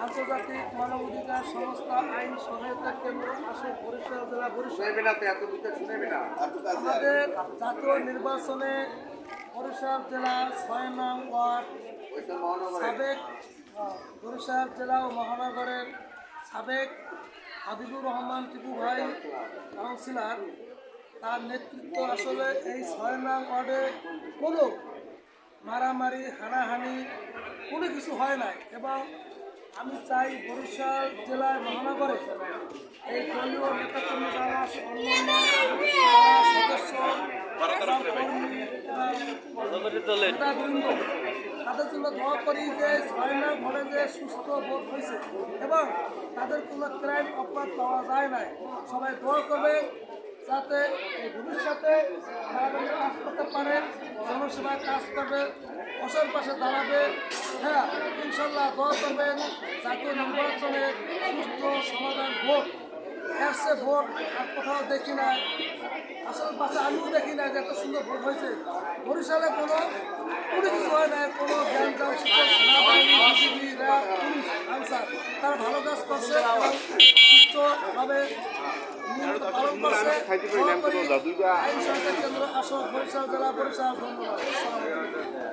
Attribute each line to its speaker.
Speaker 1: আন্তর্জাতিক মানবাধিকার সংস্থা আইন সহায়তা কেন্দ্র আসন বরিশাল জেলা বরিশাল। আমাদের জাতীয় নির্বাচনে বরিশাল জেলা ৬ নং ওয়ার্ড সাবেক বরিশাল জেলা ও মহানগরের সাবেক হাবিবুর রহমান টিপু ভাই কাউন্সিলর, তার নেতৃত্ব আসলে এই ৬ নং ওয়ার্ডে কোনো মারামারি হানাহানি কোনো কিছু হয় নাই। এবং আমি চাই বরিশাল জেলায় মহানগরে এই দলীয় নেতাকর্মী যারা অন্যান্য সদস্য নেতাবৃন্দ তাদের জন্য দোয়া করি যে ৬ নং ওয়ার্ডে যে সুস্থ ভোট হয়েছে এবং তাদের কোনো ক্রাইম অপরাধ পাওয়া যায় নাই। সবাই দোয়া করবে যাতে ভবিষ্যতে তারা কাজ করতে পারে, জনসেবায় কাজ করবে, অসল পাশে দাঁড়াবে। হ্যাঁ, ইনশাল্লাহ দোয়া করবেন জাতীয় নির্বাচনে সুস্থ সমাধান ভোট। এসে ভোট আর কোথাও দেখি না, আসল পাশে আমিও দেখি না যে এত সুন্দর ভোট হয়েছে। বরিশালে কোনো কিছু হয় না, কোনো জ্ঞান সেনাবাহিনী, বিজিবি, র্যাব, পুলিশ, আনসার তারা ভালো কাজ করছে এবং সুস্থভাবে পালন করছে। আইন সহায়তা কেন্দ্র আসন বরিশাল জেলা বরিশাল। ধন্যবাদ।